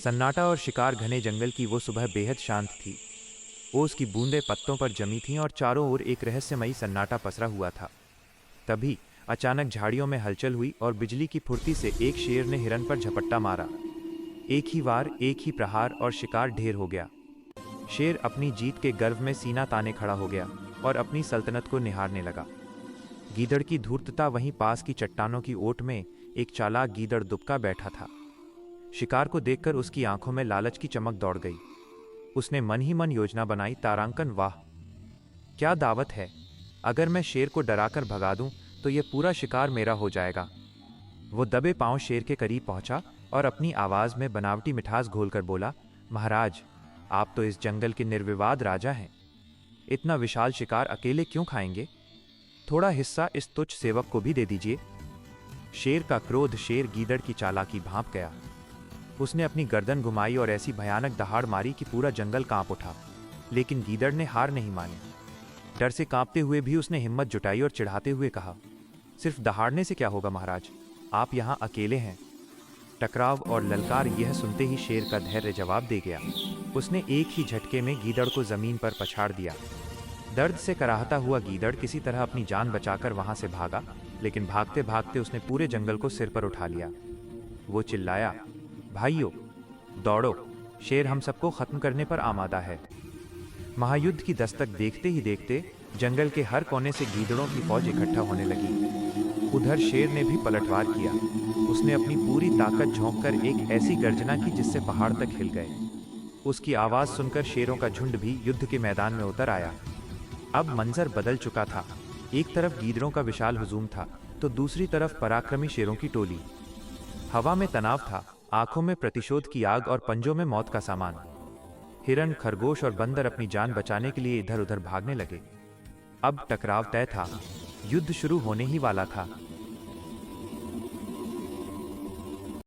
सन्नाटा और शिकार घने जंगल की वो सुबह बेहद शांत थी। ओस की बूंदें पत्तों पर जमी थीं और चारों ओर एक रहस्यमयी सन्नाटा पसरा हुआ था। तभी अचानक झाड़ियों में हलचल हुई और बिजली की फुर्ती से एक शेर ने हिरन पर झपट्टा मारा। एक ही वार, एक ही प्रहार और शिकार ढेर हो गया। शेर अपनी जीत के गर्व में सीना ताने खड़ा हो गया और अपनी सल्तनत को निहारने लगा। गीदड़ की धूर्तता वहीं पास की चट्टानों की ओट में एक चालाक गीदड़ दुबका बैठा था। शिकार को देखकर उसकी आंखों में लालच की चमक दौड़ गई। उसने मन ही मन योजना बनाई। तारांकन, वाह क्या दावत है! अगर मैं शेर को डराकर भगा दूं तो यह पूरा शिकार मेरा हो जाएगा। वो दबे पांव शेर के करीब पहुंचा और अपनी आवाज में बनावटी मिठास घोलकर बोला, महाराज, आप तो इस जंगल के निर्विवाद राजा हैं। इतना विशाल शिकार अकेले क्यों खाएंगे? थोड़ा हिस्सा इस तुच्छ सेवक को भी दे दीजिए। शेर का क्रोध शेर गीदड़ की चालाकी भांप गया। उसने अपनी गर्दन घुमाई और ऐसी भयानक दहाड़ मारी कि पूरा जंगल कांप उठा। लेकिन गीदड़ ने हार नहीं मानी। डर से कांपते हुए भी उसने हिम्मत जुटाई और चिढ़ाते हुए कहा, सिर्फ दहाड़ने से क्या होगा महाराज, आप यहाँ अकेले हैं। टकराव और ललकार यह सुनते ही शेर का धैर्य जवाब दे गया। उसने एक ही झटके में गीदड़ को जमीन पर पछाड़ दिया। दर्द से कराहता हुआ गीदड़ किसी तरह अपनी जान बचाकर वहां से भागा, लेकिन भागते भागते उसने पूरे जंगल को सिर पर उठा लिया। वो चिल्लाया, भाइयों, दौड़ो, शेर हम सबको खत्म करने पर आमादा है। महायुद्ध की दस्तक देखते ही देखते जंगल के हर कोने से गीदड़ों की फौज इकट्ठा होने लगी। उधर शेर ने भी पलटवार किया। उसने अपनी पूरी ताकत झोंककर एक ऐसी गर्जना की जिससे पहाड़ तक हिल गए। उसकी आवाज सुनकर शेरों का झुंड भी युद्ध के मैदान में उतर आया। अब मंजर बदल चुका था। एक तरफ गीदड़ों का विशाल हुजूम था तो दूसरी तरफ पराक्रमी शेरों की टोली। हवा में तनाव था, आंखों में प्रतिशोध की आग और पंजों में मौत का सामान। हिरन, खरगोश और बंदर अपनी जान बचाने के लिए इधर उधर भागने लगे। अब टकराव तय था। युद्ध शुरू होने ही वाला था।